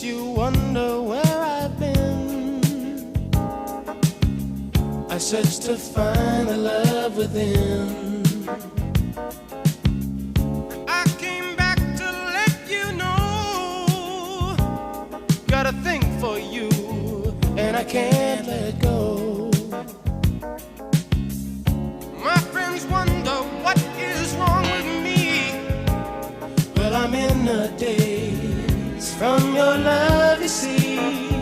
you wonder where I've been. I search to find the love within. I came back to let you know, got a thing for you, and I can't let go. My friends wonder what is wrong with me. Well, I'm in a daze from your love, you see.